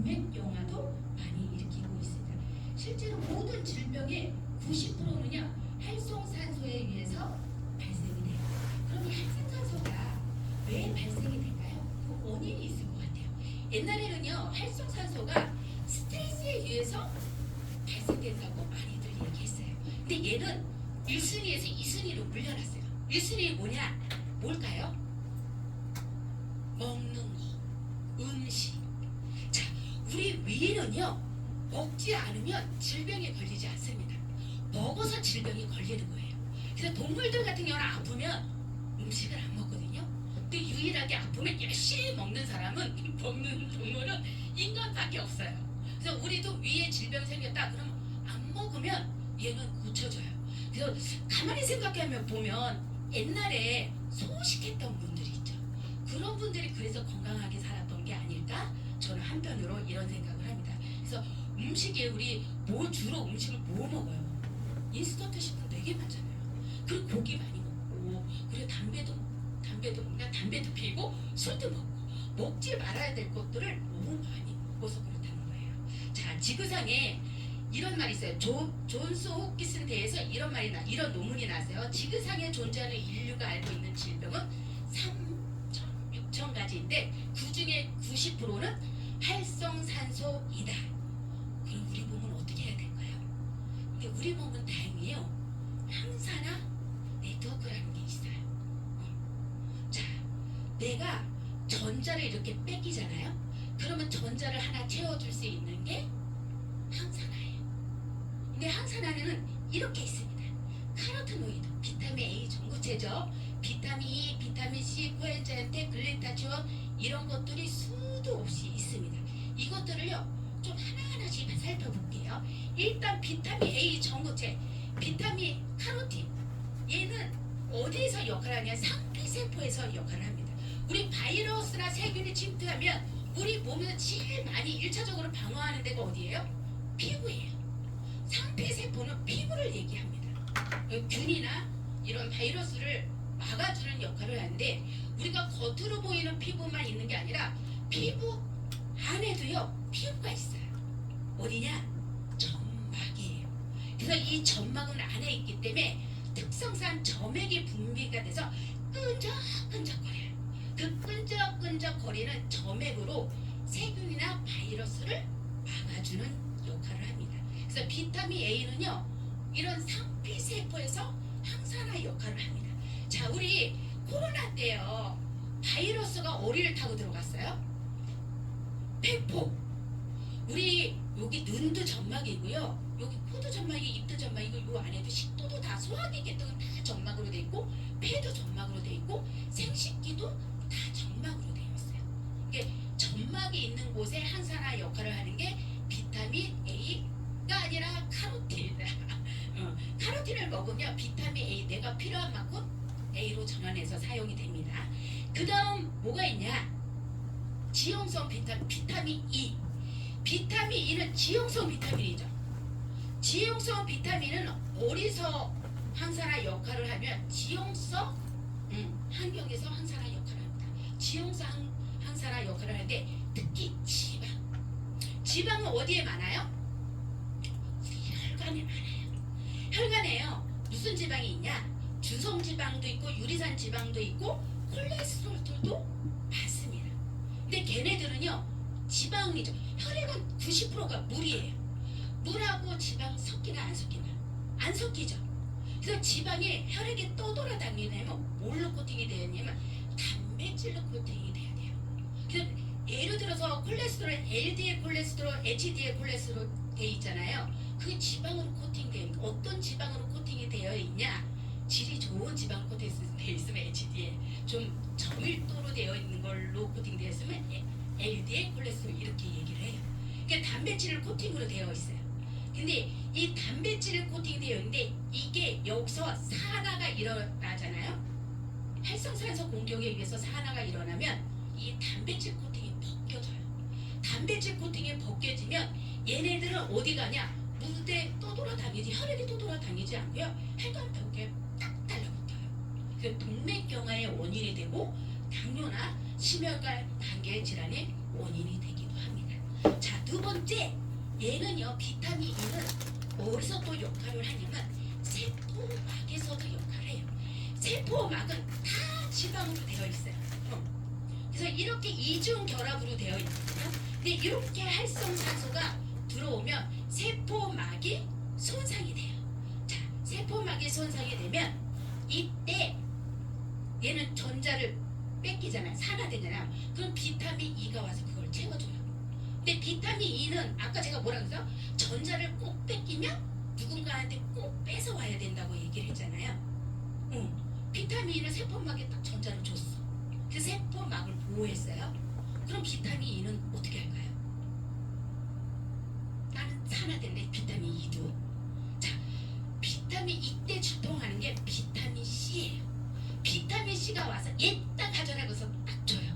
동맥경화도 많이 일으키고 있습니다. 실제로 모든 질병의 90%는요 활성산소에 의해서 발생이 돼요. 그럼 이 활성산소가 왜 발생이 될까요? 그 원인이 있을 것 같아요. 옛날에는요 활성산소가 스트레스에 의해서 발생된다고 많이들 얘기했어요. 근데 얘는 1순위에서 2순위로 물려놨어요. 1순위 뭐냐? 뭘까요? 먹는 거, 음식. 자, 우리 위는요 먹지 않으면 질병에 걸리지 않습니다. 먹어서 질병이 걸리는 거예요. 그래서 동물들 같은 경우는 아프면 음식을 안 먹거든요. 근데 유일하게 아프면 열심히 먹는 사람은 먹는 동물은 인간밖에 없어요. 그래서 우리도 위에 질병 생겼다 그러면 안 먹으면 얘는 고쳐져요. 그래서 가만히 생각하면 보면 옛날에 소식했던 분들이 있죠. 그런 분들이 그래서 건강하게 살았던 게 아닐까? 저는 한편으로 이런 생각을 합니다. 그래서 음식에 우리 주로 음식을 뭐 먹어요? 인스턴트 식품 되게 많잖아요. 그리고 고기 많이 먹고 그리고 담배도 피고 술도 먹고 먹지 말아야 될 것들을 너무 많이 먹어서 그렇다는 거예요. 자, 지구상에 이런 말이 있어요. 존스 홉킨슨 대에서 이런 논문이 나세요. 지구상에 존재하는 인류가 알고 있는 질병은 3,6,000가지인데 그 중에 90%는 활성산소이다. 그럼 우리 몸은 어떻게 해야 될까요? 근데 우리 몸은 다행이에요. 항산화 네트워크라는 게 있어요. 자, 내가 전자를 이렇게 뺏기잖아요. 그러면 전자를 하나 채워줄 수 있는 게 항산화예요. 근데 항산화는 이렇게 있습니다. 카로티노이드, 비타민 A 전구체죠. 비타민 E, 비타민 C, 코엔자임, 글루타치온 이런 것들이 수도 없이 있습니다. 이것들을요 좀 하나하나씩 살펴볼게요. 일단 비타민 A 전구체, 비타민 카로틴 얘는 어디에서 역할을 하냐? 상피세포에서 역할을 합니다. 우리 바이러스나 세균이 침투하면 우리 몸에서 제일 많이 1차적으로 방어하는 데가 어디예요? 피부예요. 상피세포는 피부를 얘기합니다. 균이나 이런 바이러스를 막아주는 역할을 하는데 우리가 겉으로 보이는 피부만 있는 게 아니라 피부 안에도요 피부가 있어요. 어디냐? 점막이에요. 그래서 이 점막은 안에 있기 때문에 특성상 점액이 분비가 돼서 끈적끈적거려요. 그 끈적끈적거리는 점액으로 세균이나 바이러스를 막아주는 역할을 합니다. 그래서 비타민 A는요 이런 상피세포에서 항산화 역할을 합니다. 자, 우리 코로나 때요 바이러스가 어디를 타고 들어갔어요? 폐포. 우리 여기 눈도 점막이고요, 여기 코도 점막이, 입도 점막이고, 요 안에도 식도도 다 소화기 계통은 다 점막으로 돼 있고, 폐도 점막으로 돼 있고, 생식기도 다 점막으로 되어 있어요. 이게 점막이 있는 곳에 항산화 역할을 하는 게 비타민 A가 아니라 카로틴. 카로틴을 먹으면 비타민 A 내가 필요한 만큼 A로 전환해서 사용이 됩니다. 그 다음 뭐가 있냐? 지용성 비타민 E. 비타민 E는 지용성 비타민이죠. 지용성 비타민은 어디서 항산화 역할을 하면 지용성 환경에서 항산화 역할을 합니다. 지용성 항산화 역할을 하는데 특히 지방은 어디에 많아요? 혈관에 많아요. 혈관에요 무슨 지방이 있냐? 주성지방도 있고 유리산 지방도 있고 콜레스테롤도 많습니다. 근데 걔네들은요 지방이죠. 혈액은 90%가 물이에요. 물하고 지방 섞이나 안 섞이나? 안 섞이죠. 그래서 지방이 혈액에 떠돌아다니려면 뭘로 코팅이 되어 있냐면 단백질로 코팅이 돼야 돼요. 그래서 예를 들어서 콜레스테롤, LDL 콜레스테롤, HDL 콜레스테롤 돼 있잖아요. 그게 지방으로 코팅되어 있는, 어떤 지방으로 코팅이 되어 있냐? 질이 좋은 지방 코팅이 되어 있으면 HDL, 좀 저밀도로 되어 있는 걸로 코팅되어 있으면 LDL 콜레스테롤 이렇게 얘기를 해요. 그러니까 단백질을 코팅으로 되어 있어요. 근데 이 단백질을 코팅되어 있는데 이게 여기서 산화가 일어나잖아요. 활성산소 공격에 의해서 산화가 일어나면 이 단백질 코팅이 벗겨져요. 단백질 코팅이 벗겨지면 얘네들은 어디 가냐? 무대에 떠돌아다니지, 혈액이 떠돌아다니지 않고요, 혈관 벽에 딱 달라붙어요. 그래서 동맥경화의 원인이 되고 당뇨나 심혈관 단계 질환의 원인이 되기도 합니다. 자, 이제 얘는요, 비타민 E는 어디서 또 역할을 하냐면 세포막에서도 역할을 해요. 세포막은 다 지방으로 되어 있어요. 그래서 이렇게 이중 결합으로 되어 있거든요. 근데 이렇게 활성산소가 들어오면 세포막이 손상이 돼요. 자, 세포막이 손상이 되면 이때 얘는 전자를 뺏기잖아요. 산화되잖아요. 그럼 비타민 E가 와서 그걸 채워줘요. 근데 비타민 E는 아까 제가 뭐라 그랬어요? 전자를 꼭 뺏기면 누군가한테 꼭 뺏어와야 된다고 얘기를 했잖아요. 비타민 E는 세포막에 딱 전자를 줬어. 그 세포막을 보호했어요. 그럼 비타민 E는 어떻게 할까요? 나는 산화된대, 비타민 E도. 자, 비타민 E 때 출동하는 게 비타민 C예요. 비타민 C가 와서 얘 딱 가져나가서 딱 줘요.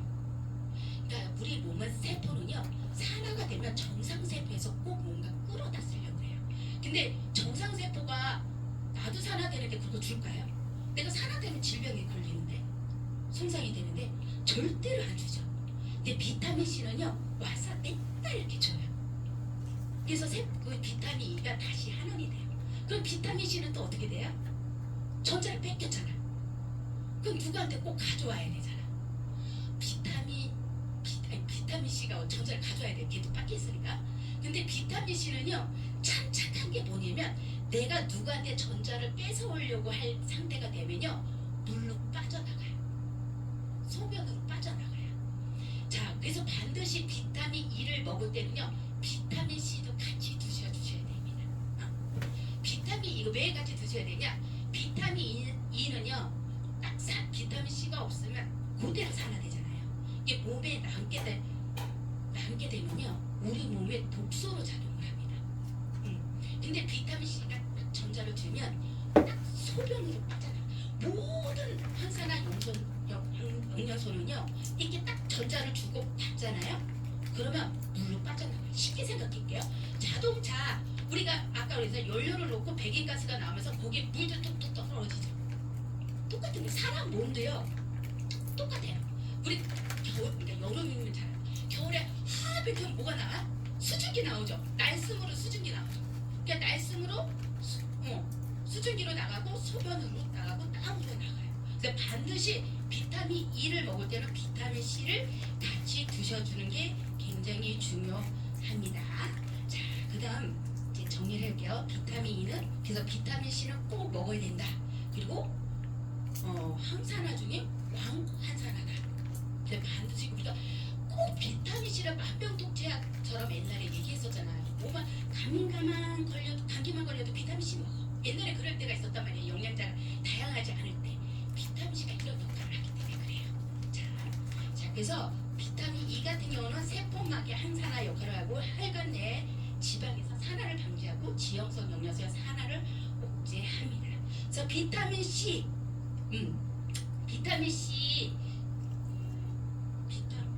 그러니까 우리 몸은 세포는요, 산화가 되면 정상세포에서 꼭 뭔가 끌어다 쓰려고 해요. 근데 정상세포가 나도 산화되는데 그거 줄까요? 내가 산화되면 질병에 걸리는데, 손상이 되는데 절대로 안 주죠. 근데 비타민 C는요, 와서 냈다 이렇게 줘요. 그래서 그 비타민 E가 다시 환원이 돼요. 그럼 비타민 C는 또 어떻게 돼요? 전자를 뺏겼잖아. 그럼 누구한테 꼭 가져와야 되잖아. 비타민 C가 전자를 가져와야 돼. 걔도 밖에 있으니까. 근데 비타민 C는요, 참 착한 게 뭐냐면 내가 누구한테 전자를 뺏어오려고 할 상태가 되면요, 물로 빠져나가요. 소변으로 빠져나가요. 자, 그래서 반드시 비타민 E를 먹을 때는요, 비타민 C도 같이 드셔야 됩니다. 비타민 E가 왜 같이 드셔야 되냐? 비타민 E는요, 딱 비타민 C가 없으면 그대로 산화되잖아요. 이게 몸에 남게 되면요, 우리 몸에 독소로 작용을 합니다. 근데 비타민 C가 딱 전자를 주면 딱 소변으로 빠져나. 모든 항산화 영양소는요, 이렇게 딱 전자를 주고 받잖아요. 그러면 물로 빠져나가요. 쉽게 생각할게요. 자동차 우리가 아까 그래서 연료를 넣고 배기가스가 나오면서 거기에 물도 뚝뚝 떨어지죠. 똑같은 게 사람 몸도요, 똑같아요. 우리 그러니까 여름이면 잘 겨울에 하백하면 뭐가 나와? 수증기 나오죠. 날숨으로 수증기 나오죠. 그러니까 날숨으로 수증기로 나가고 소변으로 나가고 땀으로 나가요. 그래서 반드시 비타민 E를 먹을 때는 비타민 C를 같이 드셔주는 게 굉장히 중요합니다. 자, 그다음 이제 정리를 할게요. 비타민 E는 그래서 비타민 C는 꼭 먹어야 된다. 그리고 항산화 중에 광한산화다. 그래서 반드시 우리가 꼭 비타민 C를 만병통치약처럼 옛날에 얘기했었잖아요. 뭐만 감기만 걸려도 비타민 C 먹어. 옛날에 그럴 때가 있었단 말이에요. 영양자가 다양하지 않을 때 비타민 C가 이런 역할을 하기 때문에 그래요. 자, 그래서 비타민 E 같은 경우는 세포막의 항산화 역할을 하고 혈관 내 지방에서 산화를 방지하고 지형성 영양소의 산화를 억제합니다. 그래서 비타민 C, 비타민 C,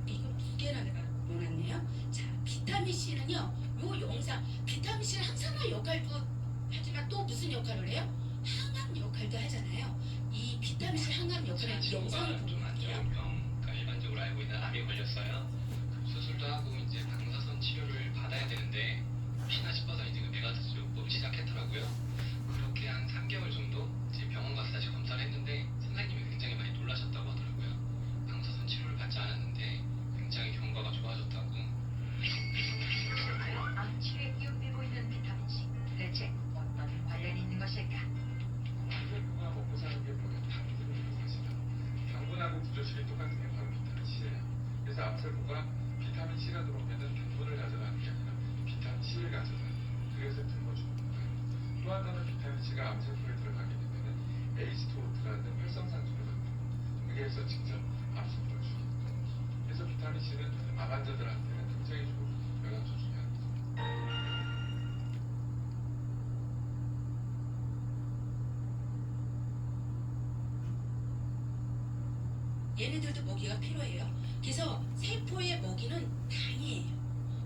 이거 두 개나 내가 넣어놨네요. 자, 비타민 C는요, 요 영상 비타민 C는 항산화 역할도 하지만 또 무슨 역할을 해요? 항암 역할도 하잖아요. 이 비타민 C 항암 역할은 이 영상을 보면 안 좋은 병, 일반적으로 알고 있는 암이 걸렸어요. 수술도 하고 이제 방사선 치료를 받아야 되는데 혹시나 싶어서 이제 메가트스로 시작했더라고요. 그렇게 한 3개월 정도 이제 병원 가서 다시 검사를 했는데 선생님이 굉장히 많이 놀라셨다고 하더라고요. 방사선 치료를 받지 않았는데 굉장히 경과가 좋아졌다고. 암 치료에 이용되고 있는 비타민 C, 대체 어떤 관련이 있는 것일까? 암세포가 먹고 사는 게 바로 당분이에요, 사실은. 당분하고 구조식이 똑같은 게 바로 비타민 C예요. 그래서 암세포가 비타민 C가 들어오면은 당분을 가져가는 게 아니라 비타민 C를 가져가요. 그래서 굶어주는 거예요. 또 하나는 비타민 C가 암세포에 들어가게 되면은 H2O2라는 활성산소를 만들고 그래서 직접 암세포를 죽이는 거예요. 그래서 비타민 C는 암 환자들한테는 굉장히 좋은 영양소 중에 하나입니다. 얘네들도 먹이가 필요해요. 그래서 세포의 먹이는 당이에요.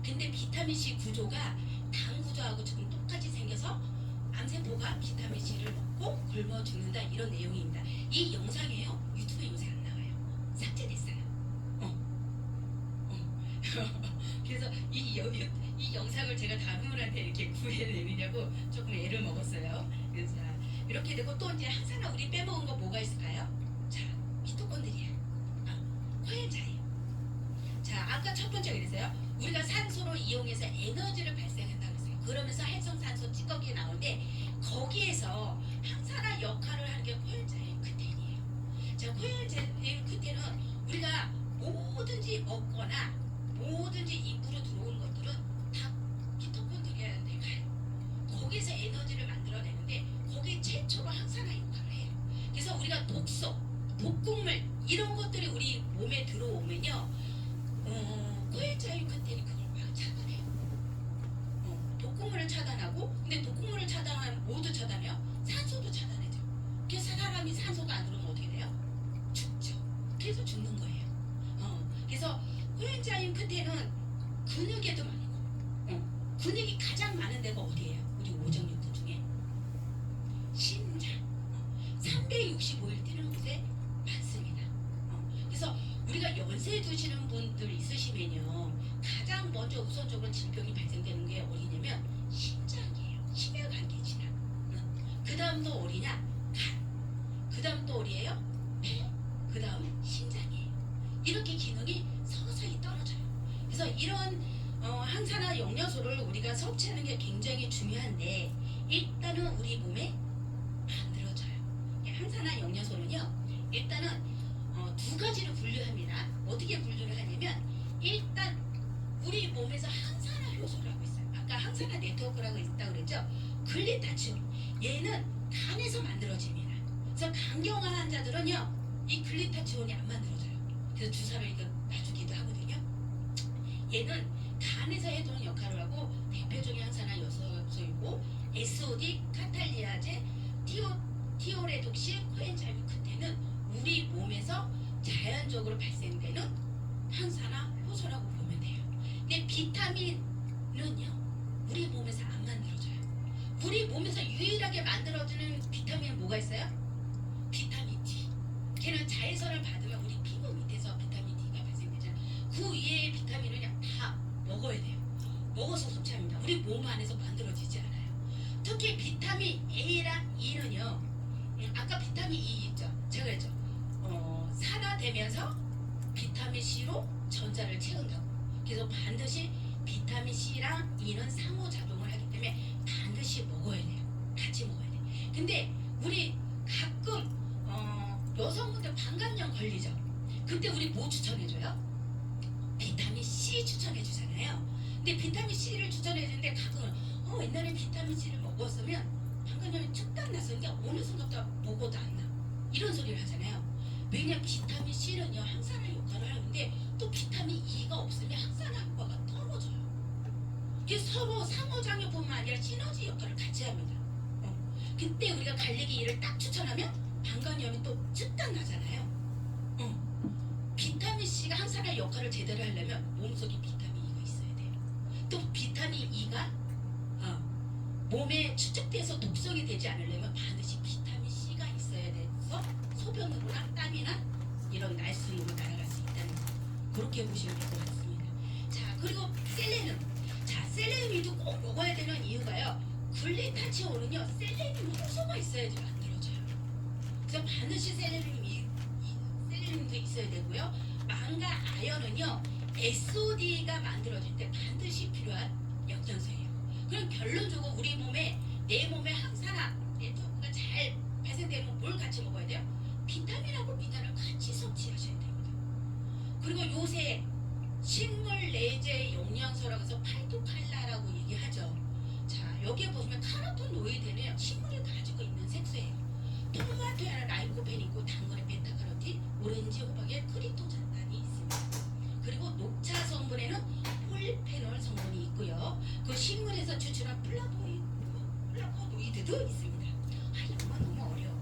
근데 비타민 C 구조가 당 구조하고 지금 똑같이 생겨서 암세포가 비타민 C를 먹고 굶어 죽는다, 이런 내용입니다. 이 영상이에요. 유튜브에 요새 안 나와요. 삭제됐어요. 그래서 이 이 영상을 제가 다음분한테 이렇게 구해내느냐고 조금 애를 먹었어요. 그래서 자, 이렇게 되고 또 이제 항상 우리 빼먹은 거 뭐가 있을까요? 자, 미토콘드리아, 코엔자임. 자, 아까 첫 번째 그랬어요. 우리가 산소를 이용해서 에너지를 발생한다고 했어요. 그러면서 활성산소 찌꺼기 나오는데 거기에서 항산화 역할을 하는 게 코엔자임 크텐이에요. 자, 코엔자임 크텐은 우리가 뭐든지 먹거나 뭐든지 입으로 들어오는 것들은 다 미토콘드리아한테 가요. 거기서 에너지를 만들어내는데 거기 최초로 항산화 역할을 해요. 그래서 우리가 독소, 독극물 이런 것들이 우리 몸에 들어오면요, 코엔자임 크텐이 그걸 막 차단해요. 독극물을 차단하고, 근데 독극물을 차단하면 모두 차단해요. 산소도 차단해죠. 그래서 사람이 산소가 안 들어오면 어떻게 돼요? 죽죠. 그래서 죽는 거예요. 그래서 코엔자임 크텐은 근육에도 많고, 근육이 가장 많은 데가 어디예요? 우리 오정육부 중에 심장. 365일 뛰는 곳에 많습니다. 그래서 우리가 연세 드시는 분들 있으시면요, 가장 먼저 우선적으로 질병이 발생되는 게 어디냐면 심장이에요. 심혈관계 질환. 그 다음도 어디냐? 간. 그 다음 또 어디예요? 폐. 그 다음 심장이에요. 이렇게 기능이 서서히 떨어져요. 그래서 이런 항산화 영양소를 우리가 섭취하는 게 굉장히 중요한데 일단은 우리 몸에 만들어져요. 항산화 영양소는요, 일단은 두 가지로 분류합니다. 어떻게 분류를 하냐면 일단 우리 몸에서 항산화 효소라고 있어요. 아까 항산화 네트워크라고 있다고 그랬죠. 글리타치온, 얘는 간에서 만들어집니다. 그래서 간경화 환자들은요, 이 글리타치온이 안 만들어져요. 그래서 주사를 이거 놔주기도 하거든요. 얘는 간에서 해주는 역할을 하고 대표적인 항산화 요소이고 SOD, 카탈리아제, 티오레독신, 코엔자임 크텐은 우리 몸에서 자연적으로 발생되는 항산화 효소라고 보면 돼요. 근데 비타민은요, 우리 몸에서 안 만들어져요. 우리 몸에서 유일하게 만들어지는 비타민은 뭐가 있어요? 비타민 D. 걔는 자외선을 받으면 우리 피부 밑에서 비타민 D가 발생되잖아요. 그 외의 비타민은 그냥 다 먹어야 돼요. 먹어서 섭취합니다. 우리 몸 안에서 만들어지지 않아요. 특히 비타민 A랑 E는요, 아까 비타민 E 있죠? 제가 그랬죠? 산화되면서 비타민 C로 전자를 채운다고. 그래서 반드시 비타민 C랑 E는 상호작용을 하기 때문에 반드시 먹어야 돼요. 같이 먹어야 돼요. 근데 우리 가끔 여성분들 방광염 걸리죠? 그때 우리 뭐 추천해줘요? 비타민 C 추천해주잖아요. 근데 비타민 C를 추천해주는데 가끔은 옛날에 비타민 C를 먹었으면 방광염이 쭉딱 났었는데 어느 순간부터 먹어도 안 나. 이런 소리를 하잖아요. 왜냐, 비타민 C는요, 항산화 역할을 하는데 또 비타민 E가 없으면 항산화 효과가 떨어져요. 이게 서로 상호작용뿐만 아니라 시너지 역할을 같이 합니다. 그때 우리가 갈리기를 딱 추천하면 방광염이 또 즉각 나잖아요. 비타민 C가 항산화 역할을 제대로 하려면 몸속에 비타민 E가 있어야 돼요. 또 비타민 E가 몸에 축적돼서 독성이 되지 않으려면 반드시 비타민 C가 있어야 돼서 소변으로나 땀이나 이런 날순으로 날아갈 수 있다는 거, 그렇게 보시면 될 것 같습니다. 자, 그리고 셀레늄. 자, 셀레늄도 꼭 먹어야 되는 이유가요, 글리타치온은요, 셀레늄 효소가 있어야지 만들어져요. 그래서 반드시 셀레늄도 있어야 되고요. 망과 아연은요, SOD가 만들어질 때 반드시 필요한 영양소예요. 그럼 결론적으로 우리 몸에, 내 몸에 항산화 네트워크가 잘 발생되면 뭘 같이 먹어야 돼요? 비타민하고 미네랄을 같이 섭취하셔야 됩니다. 그리고 요새 식물 내재 영양소라고 해서 팔토칼라라고 얘기하죠. 자, 여기에 보시면 카로토노이드는 식물이 가지고 있는 색소예요. 토마토에는 라이코펜이 있고 당근에 베타카로틴, 오렌지, 호박에 크리토잔단이 있습니다. 그리고 녹차 성분에는 폴리페놀 성분이 있고요. 그 식물에서 추출한 플라보노이드도 있습니다. 영어 너무 어려워.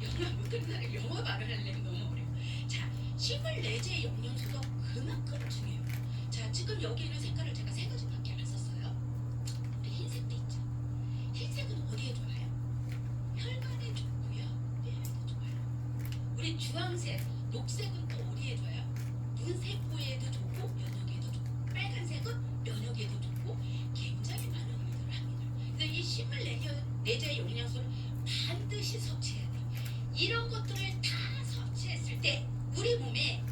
영어 못하는 사람이 영어 말을 하려면 너무 어려워. 자, 식물 내재 영양소도 그만큼 중요해요. 자, 지금 여기 있는 색깔을 제가 세 가지밖에 안 썼어요. 우리 흰색도 있죠. 흰색은 어디에 좋아요? 혈관에 좋고요, 뇌에도 좋아요. 우리 주황색, 녹색은 또 어디에 좋아요? 눈세포에도 좋고 면역에도 좋고. 빨간 내재 영양소를 반드시 섭취해야 돼. 이런 것들을 다 섭취했을 때 우리 몸에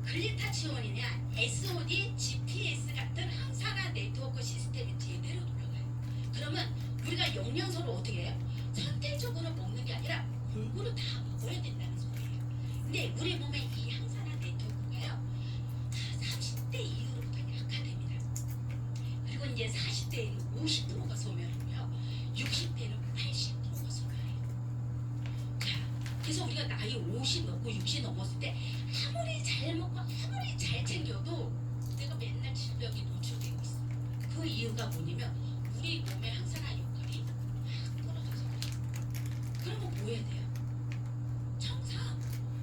글리타치온이냐 SOD, GPS 같은 항산화 네트워크 시스템이 제대로 돌아가요. 그러면 우리가 영양소를 어떻게 해요? 선택적으로 먹는 게 아니라 골고루 다 먹어야 된다는 소리예요. 근데 우리 몸에 이 항산화 네트워크가요 30대 이후로부터 약화됩니다. 그리고 이제 40대에는 50%가 소멸하고요 60대는 80%가 소멸해요. 자, 그래서 우리가 나이 50 넘고 60 넘었을 때 아무리 잘 먹고 아무리 잘 챙겨도 내가 맨날 질병에 노출되고 있어. 그 이유가 뭐냐면 우리 몸의 항산화 역할이 확 떨어져서 그래요. 그러면 뭐 해야 돼요? 청산.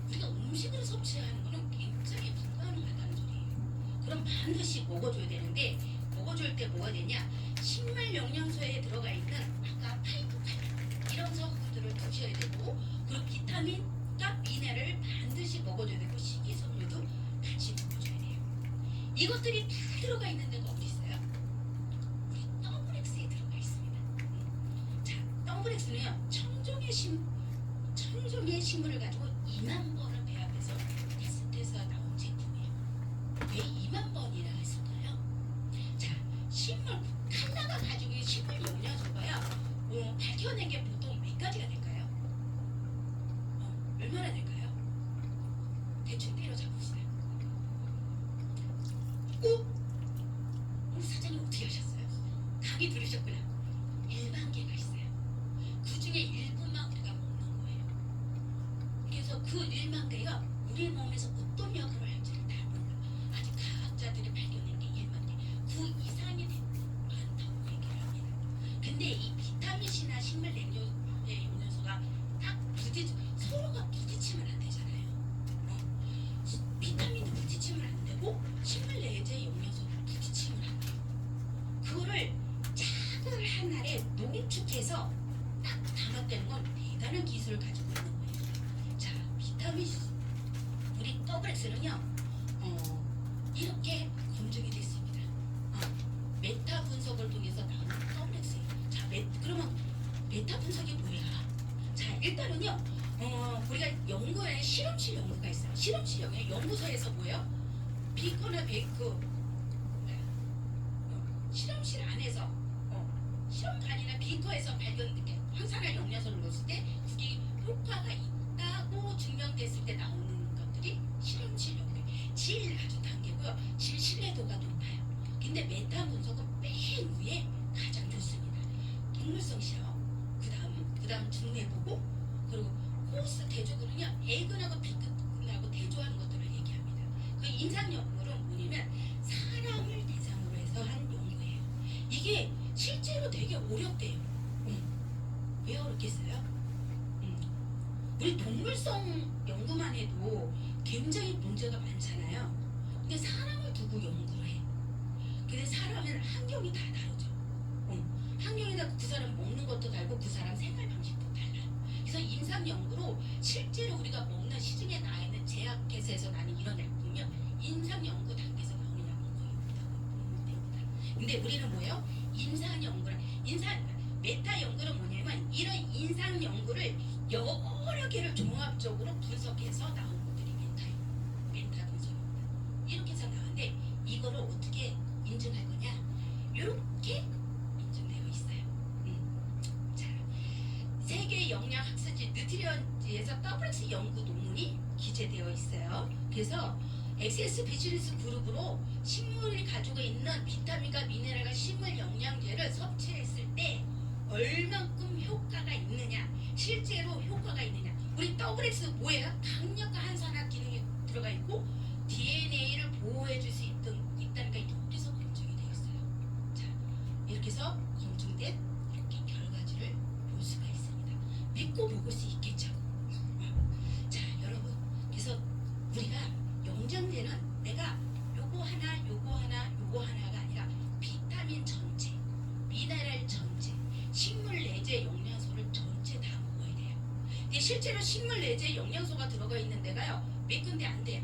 우리가 음식을 섭취하는 거는 굉장히 불가능하다는 소리예요. 그럼 반드시 먹어줘야 되는데 먹어줄 때 뭐가 되냐? 식물 영양소에 들어가 있는 아까 파이토카인 이런 성분들을 드셔야 되고 그리고 비타민과 미네랄을 반드시 먹어줘야 되고 식이섬유도 같이 먹어줘야 돼요. 이것들이 다 들어가 있는 데가 어디 있어요? 우리 더블엑스에 들어가 있습니다. 자, 더블엑스는요 천종의 식물을 가지고 2만 번을 배합해서 테스트해서 나온 제품이에요. 왜 2만 번이나 했을까요? 자, 식물 하나가 가지고 있는 식물 영양소가요 밝혀낸 게 보통 몇 가지가 될까요? 얼마나 될까요? 대충 때려잡으세요. 오? 우리 사장님 어떻게 하셨어요? 감이 들으셨구나. 1만 개가 있어요. 그 중에 일부만 우리가 먹는 거예요. 그래서 그 1만 개가 우리 몸에서 어떤 역할을 할지를 다 몰라. 아직 과학자들이 발견한 게 1만 개. 그 이상이 많다고 얘기를 합니다. 근데 이 비타민C나 식물 영양소가 딱 서로가 부딪히면 안 되잖아요. 비타민도 부딪히면 안 되고 식물 내재 영양소도 부딪히면 안 돼요. 그거를 작은 한 알에 농축해서 딱 담았다는 건 대단한 기술을 가지고 있는 거예요. 자, 비타민 우리 더블엑스는요 이렇게 검증이 됐습니다. 메타 분석을 통해서 나오는 더블엑스예요. 자, 그러면 메타 분석이 뭐야? 자, 일단은요 우리가 연구에 실험실 연구가 있어요. 실험실 연구소에서 뭐예요? 비커나 베이크 실험실 안에서 실험관이나 비커에서 발견된 게 항산화 영양소를 넣었을 때 그게 효과가 있다고 증명됐을 때 나오는 것들이 실험실 연구. 질 아주 단계고요. 질 신뢰도가 높아요. 근데 메타 분석은 맨 위에 가장 좋습니다. 동물성 실험, 그다음 중내 보고 그리고 코스 대조군은요 에그하고 비근하고 대조하는 것들을 얘기합니다. 그 임상 연구는 뭐냐면 사람을 대상으로 해서 한 연구예요. 이게 실제로 되게 어렵대요. 왜 어렵겠어요? 우리 동물성 연구만 해도 굉장히 문제가 많잖아요. 근데 사람을 두고 연구를 해. 근데 사람은 환경이 다 다르죠. 환경이 다르고 그 사람 먹는 것도 다르고 그 사람 생활 방식도 달라요. 그래서 임상 연구로 실제로 우리가 먹는 시중에 나와 있는 제약회사에서 나는 이런 약품이요 임상 연구 단계에서 나오는 약은 거의 없다고 보면 됩니다. 근데 우리는 뭐예요? 임상 연구를 메타 연구는 뭐냐면 이런 임상 연구를 여러 개를 종합적으로 분석해서 나온 것들이 메타 분석입니다. 이렇게 해서 나왔는데 이거를 어떻게 인증할 거냐? 이렇게 인증되어 있어요. 자, 세계 영양 학술지 뉴트리언지에서 더블엑스 연구 논문이 기재되어 있어요. 그래서 엑세스 비즈니스 그룹으로 식물이 가지고 있는 비타민과 미네랄과 식물 영양제를 섭취했을 때 얼만큼 효과가 있느냐, 실제로 효과가 있느냐. 우리 더블엑스 뭐예요? 강력한 항산화 기능이 들어가 있고 DNA를 보호해줄 수 있다니까 여기서 검증이 되어 있어요. 자, 이렇게 해서 검증된 이렇게 결과지를 볼 수가 있습니다. 믿고 먹을 수 있겠죠. 자, 여러분, 그래서 우리가 영양제는 내가 요거 하나가 아니라 비타민 전체, 미네랄 전체, 식물 내재 영양소를 전체 다 먹어야 돼요. 근데 실제로 식물 내재 영양소가 들어가 있는 데가요 몇 군데 안 돼요.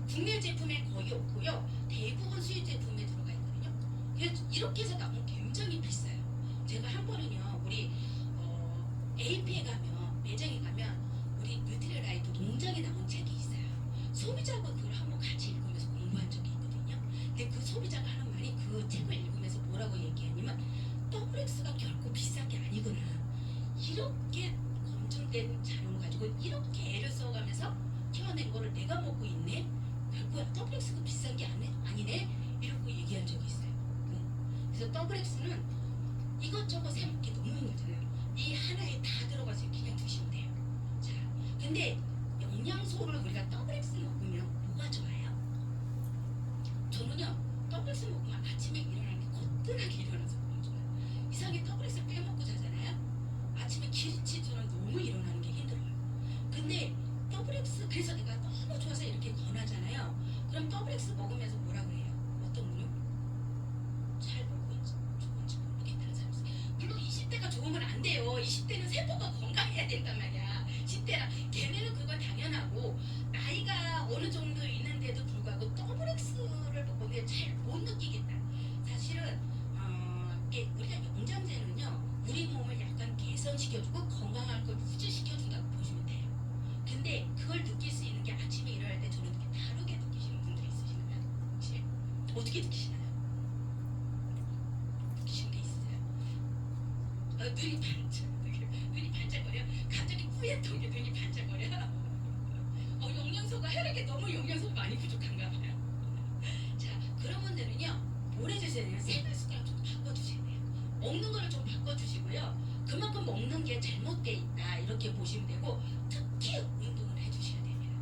국내 제품에 거의 없고요. 대부분 수입 제품에 들어가 있거든요. 그래서 이렇게 해서 나오면 굉장히 비싸요. 제가 한 번은요 우리 AP에 가면 매장에 가면 우리 뉴트리라이트 농장에 나온 책이 있어요. 소비자가 그걸 한번 같이 읽으면서 공부한 적이 있거든요. 근데 그 소비자가 하는 말이 그 책을 읽으면서 뭐라고 얘기하냐면 WX가 결코 비싼 게 아니구나. 이렇게 검증된 자료를 가지고 이렇게 애를 써가면서 키워낸 거를 내가 먹고 있네. 결코 WX가 비싼 게 아니네. 이러고 얘기한 적이 있어요. 그래서 WX는 이것저것 해먹기 너무 힘들잖아요. 이 하나에 다 들어가서 그냥 드시면 돼요. 자, 근데 영양소를 우리가 WX 먹으면 뭐가 좋아요? 저는요 WX 먹으면 아침에 일어나는데 거뜬하게 일어나서 너무 좋아요. 이상하게 WX 빼먹고 자잖아요. 아침에 기름치처럼 너무 일어나는 게 힘들어요. 근데 WX 그래서 내가 너무 좋아서 이렇게 권하잖아요. 그럼 WX 먹으면서 뭐라고 해요? 어떤 분은 잘 먹고 있지 좋은지 모르겠다는 사람 있어요. 물론 20대가 좋으면 안 돼요. 20대는 세포가 건강해야 된단 말이야. 10대라 걔네는 그건 당연하고 나이가 어느 정도 있는데도 불구하고 WX를 먹으면 잘 못 느끼겠다. 사실은 이게 우리가 영양제는요 우리 몸을 약간 개선시켜주고 건강할 걸 유지시켜준다고 보시면 돼요. 근데 그걸 느낄 수 있는 게 아침에 일어날 때 저는 이렇게 다르게 느끼시는 분들이 있으시나요? 혹시 어떻게 느끼시나요? 느끼시는 게 있어요? 눈이 반짝거려. 갑자기 뿌옇던 게 눈이 반짝거려. 영양소가 혈액에 너무 영양소가 많이 부족한가 봐요. 자, 그런 분들은요 뭘 해주셔야 돼요? 생활 습관을 좀 바꿔주셔야 돼요. 먹는 거를 좀 바꿔주시고요. 그만큼 먹는 게 잘못돼 있다 이렇게 보시면 되고 특히 운동을 해주셔야 됩니다.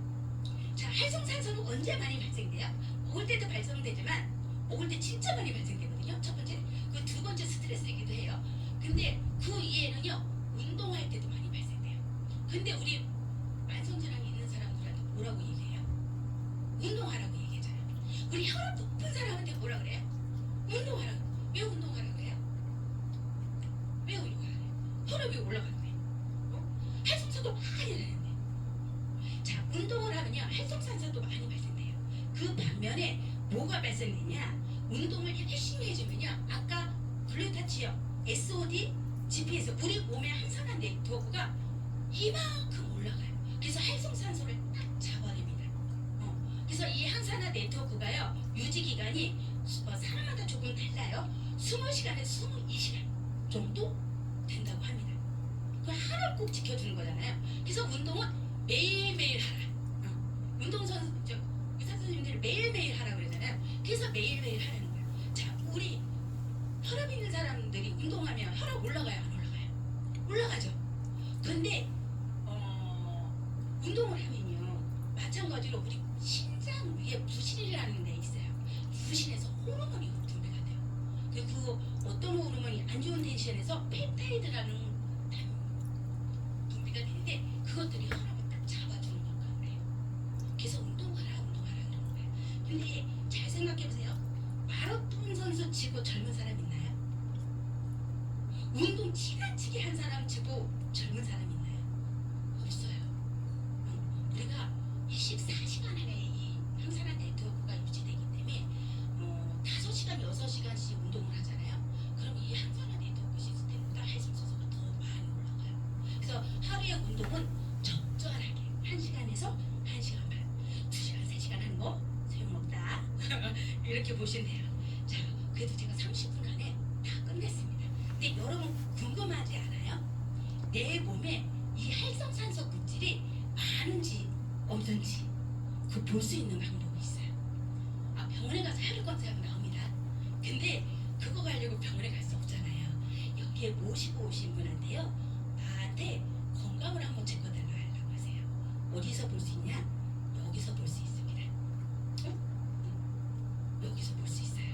자, 활성산소는 언제 많이 발생돼요? 먹을 때도 발생되지만 먹을 때 진짜 많이 발생되거든요. 첫 번째, 그 두 번째 스트레스이기도 해요. 근데 그 이외에는요 운동할 때도 많이 발생돼요. 근데 우리 만성질환이 있는 사람들한테 뭐라고 얘기해요? 운동하라고 얘기하잖아요. 우리 혈압 높은 사람한테 뭐라 그래요? 운동하라고. 왜 운동하라고 해요? 왜 운동하라고? 혈압이 올라가는데 활성산소 많이 나는데. 자, 운동을 하면요 활성산소도 많이 발생돼요. 그 반면에 뭐가 발생되냐? 운동을 열심히 해주면요 아까 글루타치온, SOD, GPS 우리 몸의 항산화 네트워크가 이만큼 올라가요. 그래서 활성산소를 딱 잡아냅니다. 그래서 이 항산화 네트워크가요 유지 기간이 사람마다 조금 달라요. 20시간에서 22시간 정도 된다고 합니다. 그걸 하루를 꼭 지켜주는 거잖아요. 그래서 운동은 매일매일 하라. 의사 선생님들이 매일매일 하라고 그러잖아요. 그래서 매일매일 하라는 거예요. 자, 우리 혈압 있는 사람들이 운동하면 혈압 올라가요, 안 올라가요? 올라가죠. 근데 운동을 하면요 마찬가지로 우리 심장 위에 부신이라는 데 있어요. 부신에서 호르몬이 분비가 돼요. 그 어떤 호르몬이 안 좋은 텐션에서 펩타이드라는 분비가 되는데 그것들이 혈압을 딱 잡아주는 역할을 해요. 그래서 운동하라 그러는 거예요. 근데 잘 생각해보세요. 마라톤 선수 치고 젊은 사람 있나요? 운동 지나치게 한 사람 치고 젊은 사람 있나요? 없어요. 우리가 24시간 안에 이 항산화 네트워크가 유지되기 때문에 5시간, 6시간씩 운동을 하잖아요. 그럼 이 항산화 네트워크 시스템보다 활성산소가 더 많이 올라가요. 그래서 하루의 운동은 적절하게 1시간에서 1시간 반, 2시간, 3시간 하는 거 소용없다. 이렇게 보시면 돼요. 자, 그래도 제가 30분 안에 다 끝냈습니다. 근데 여러분 궁금하지 않아요? 내 몸에 이 활성산소 물질이 많은지 없는지 그 볼 수 있는 방법이 있어요. 병원에 가서 혈액 검사하면 나옵니다. 근데 그거 가려고 병원에 갈 수 없잖아요. 여기에 모시고 오신 분한테요 나한테 건강을 한번 체크해달라고 하세요. 어디서 볼 수 있냐? 여기서 볼 수 있습니다. 여기서 볼 수 있어요.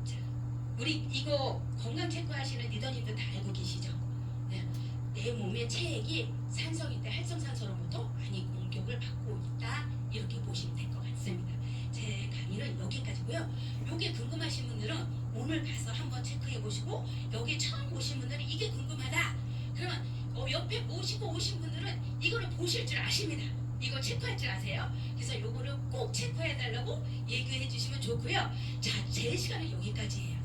자, 우리 이거 건강 체크하시는 리더님들 다 알고 계시죠? 내 몸의 체액이 산성인데 활성산소로부터 많이 공격을 받고 있다 이렇게 보시면 될 것 같습니다. 제 강의는 여기까지고요. 요게 궁금하신 분들은 오늘 가서 한번 체크해 보시고 여기 처음 오신 분들은 이게 궁금하다 그러면 옆에 모시고 오신 분들은 이거를 보실 줄 아십니다. 이거 체크할 줄 아세요? 그래서 요거를 꼭 체크해 달라고 얘기해 주시면 좋고요. 자, 제 시간은 여기까지예요.